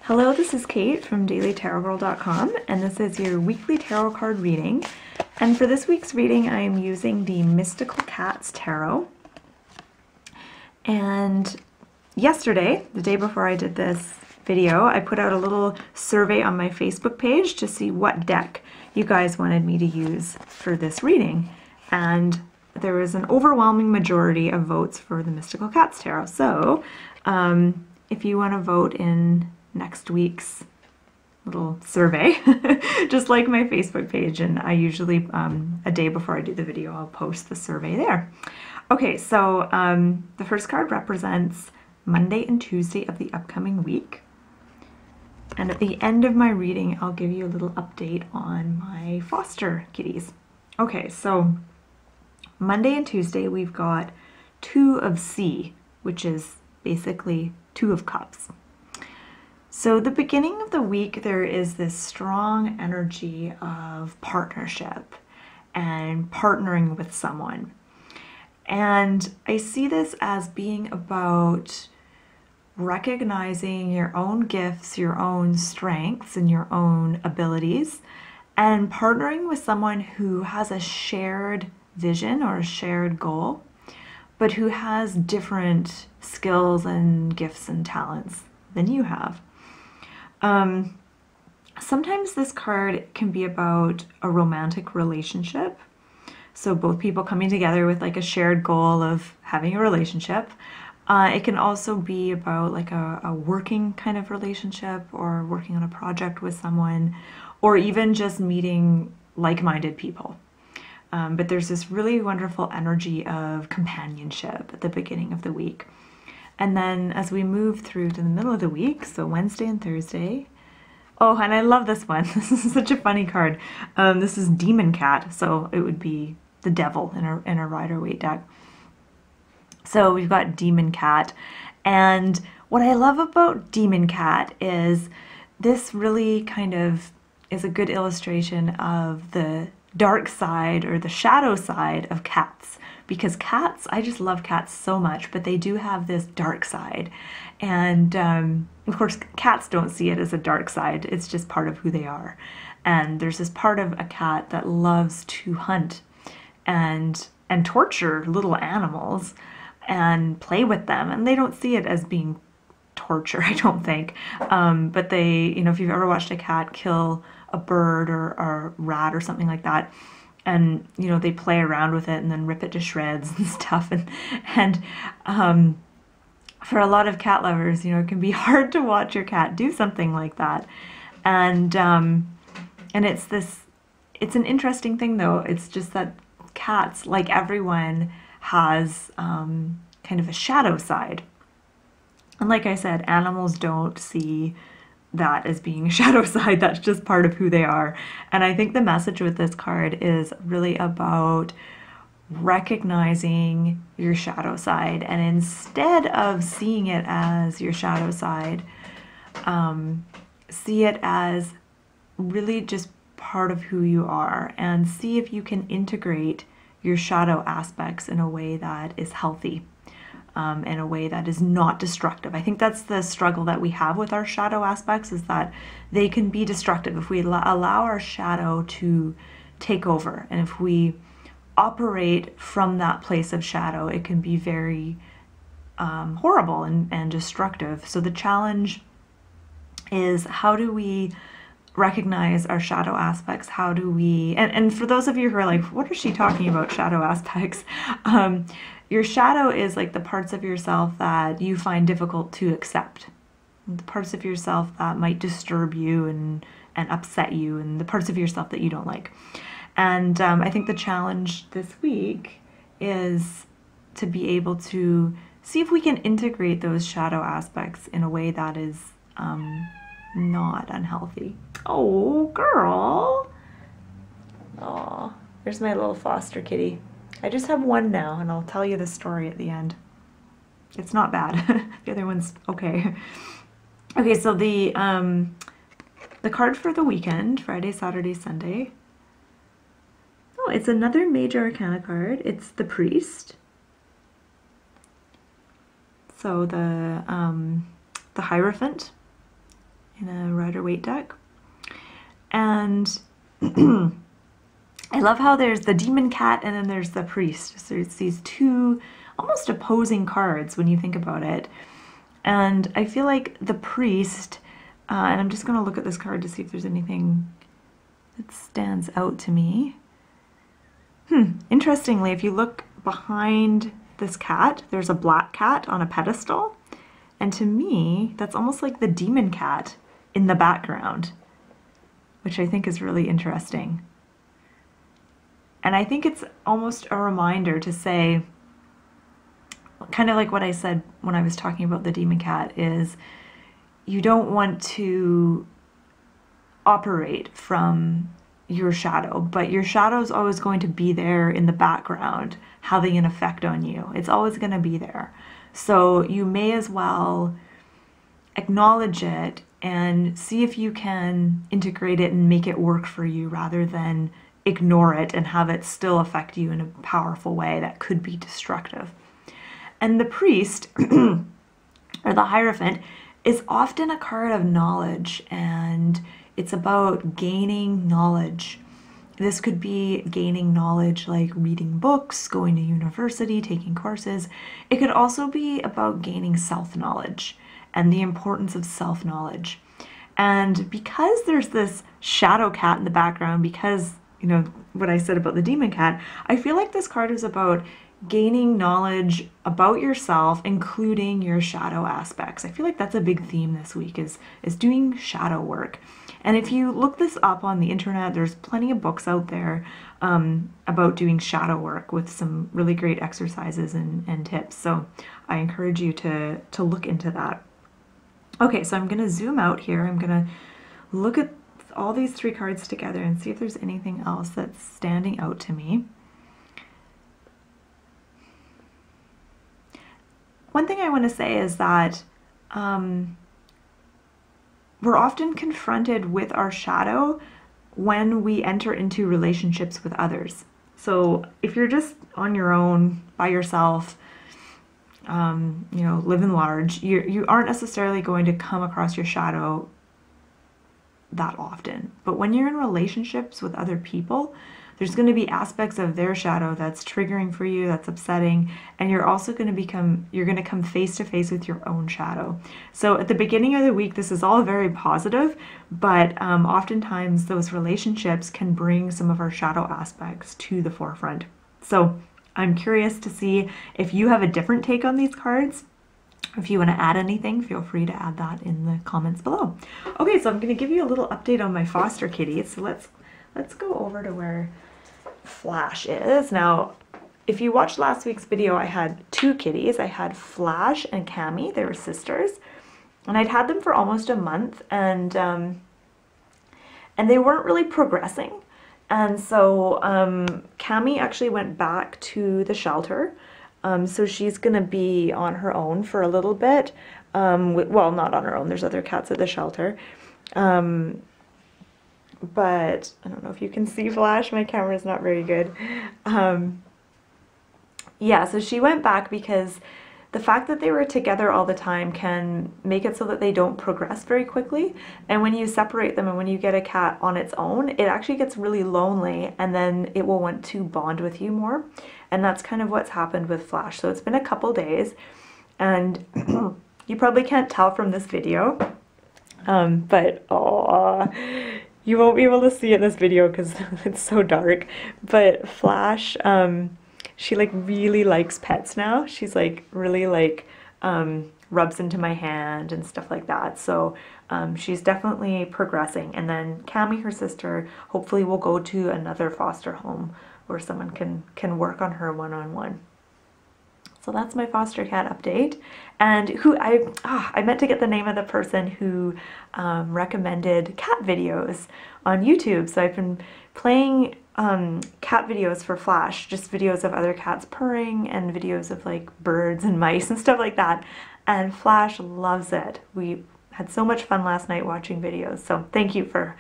Hello, this is Kate from dailytarotgirl.com, and this is your weekly tarot card reading. And for this week's reading, I am using the Mystical Cats Tarot. And yesterday, the day before I did this video, I put out a little survey on my Facebook page to see what deck you guys wanted me to use for this reading. And there was an overwhelming majority of votes for the Mystical Cats Tarot. So if you want to vote in next week's little survey, just like my Facebook page, and I usually a day before I do the video I'll post the survey there. Okay, so the first card represents Monday and Tuesday of the upcoming week, and at the end of my reading I'll give you a little update on my foster kitties. Okay, so Monday and Tuesday we've got Two of C, which is basically Two of Cups. So the beginning of the week, there is this strong energy of partnership and partnering with someone. And I see this as being about recognizing your own gifts, your own strengths, and your own abilities, and partnering with someone who has a shared vision or a shared goal, but who has different skills and gifts and talents than you have. Sometimes this card can be about a romantic relationship. So both people coming together with like a shared goal of having a relationship. It can also be about like a working kind of relationship, or working on a project with someone, or even just meeting like-minded people. But there's this really wonderful energy of companionship at the beginning of the week. And then as we move through to the middle of the week, so Wednesday and Thursday. Oh, and I love this one. This is such a funny card. This is Demon Cat, so it would be the devil in a Rider-Waite deck. So we've got Demon Cat. And what I love about Demon Cat is this really kind of is a good illustration of the dark side or the shadow side of cats. Because cats, I just love cats so much, but they do have this dark side. And of course, cats don't see it as a dark side. It's just part of who they are. And there's this part of a cat that loves to hunt and torture little animals and play with them. And they don't see it as being torture, I don't think. But they, you know, if you've ever watched a cat kill a bird or a rat or something like that, and you know, they play around with it and then rip it to shreds and stuff, and for a lot of cat lovers, you know, it can be hard to watch your cat do something like that. And it's an interesting thing though. It's just that cats, like everyone, has kind of a shadow side. And like I said, animals don't see that as being a shadow side. That's just part of who they are. And I think the message with this card is really about recognizing your shadow side, and instead of seeing it as your shadow side, see it as really just part of who you are, and see if you can integrate your shadow aspects in a way that is healthy. In a way that is not destructive. I think that's the struggle that we have with our shadow aspects, is that they can be destructive if we allow our shadow to take over. And if we operate from that place of shadow, it can be very horrible and destructive. So the challenge is, how do we recognize our shadow aspects? How do we, and for those of you who are like, what is she talking about, shadow aspects? Your shadow is like the parts of yourself that you find difficult to accept, the parts of yourself that might disturb you and upset you, and the parts of yourself that you don't like. And I think the challenge this week is to be able to see if we can integrate those shadow aspects in a way that is not unhealthy. Oh, girl. Oh, there's my little foster kitty. I just have one now, and I'll tell you the story at the end. It's not bad. The other one's okay. Okay, so the card for the weekend, Friday, Saturday, Sunday. Oh, it's another major arcana card. It's the Priest. So the Hierophant in a Rider-Waite deck. And I love how there's the Demon Cat and then there's the Priest. So it's these two almost opposing cards when you think about it. And I feel like the Priest, and I'm just going to look at this card to see if there's anything that stands out to me. Interestingly, if you look behind this cat, there's a black cat on a pedestal. And to me, that's almost like the Demon Cat in the background, which I think is really interesting. And I think it's almost a reminder to say, kind of like what I said when I was talking about the Demon Cat, is you don't want to operate from your shadow, but your shadow is always going to be there in the background, having an effect on you. It's always going to be there. So you may as well acknowledge it and see if you can integrate it and make it work for you rather than ignore it and have it still affect you in a powerful way that could be destructive. And the Priest, or the Hierophant, is often a card of knowledge, and it's about gaining knowledge. This could be gaining knowledge like reading books, going to university, taking courses. It could also be about gaining self-knowledge and the importance of self-knowledge. And because there's this shadow cat in the background, because, you know, what I said about the Demon Cat, I feel like this card is about gaining knowledge about yourself, including your shadow aspects. I feel like that's a big theme this week, is doing shadow work. And if you look this up on the internet, there's plenty of books out there about doing shadow work with some really great exercises and tips. So I encourage you to look into that. Okay, so I'm going to zoom out here. I'm going to look at all these three cards together and see if there's anything else that's standing out to me. One thing I want to say is that we're often confronted with our shadow when we enter into relationships with others. So if you're just on your own, by yourself, you know, living large, you aren't necessarily going to come across your shadow that often. But when you're in relationships with other people, there's going to be aspects of their shadow that's triggering for you, that's upsetting, and you're also going to come face to face with your own shadow. So at the beginning of the week, this is all very positive, but oftentimes those relationships can bring some of our shadow aspects to the forefront. So I'm curious to see if you have a different take on these cards. If you want to add anything, feel free to add that in the comments below. Okay, so I'm going to give you a little update on my foster kitties. So let's go over to where Flash is. Now, if you watched last week's video, I had two kitties. I had Flash and Cammy. They were sisters, and I'd had them for almost a month, and they weren't really progressing. And so Cammy actually went back to the shelter. So she's gonna be on her own for a little bit. Well, not on her own. There's other cats at the shelter. But I don't know if you can see Flash. My camera's not very good. Yeah, so she went back because the fact that they were together all the time can make it so that they don't progress very quickly. And when you separate them and when you get a cat on its own, it actually gets really lonely, and then it will want to bond with you more. And that's kind of what's happened with Flash. So it's been a couple days, and you probably can't tell from this video, but you won't be able to see it in this video because it's so dark. But Flash, she like really likes pets now. She's like really like rubs into my hand and stuff like that. So she's definitely progressing. And then Cammy, her sister, hopefully will go to another foster home where someone can work on her one-on-one. So that's my foster cat update. And who I meant to get the name of the person who recommended cat videos on YouTube. So I've been playing cat videos for Flash, just videos of other cats purring and videos of like birds and mice and stuff like that. And Flash loves it. We had so much fun last night watching videos. So thank you for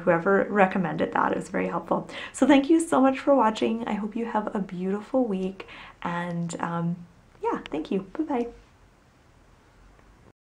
whoever recommended that. It was very helpful. So thank you so much for watching. I hope you have a beautiful week. And yeah, thank you. Bye-bye.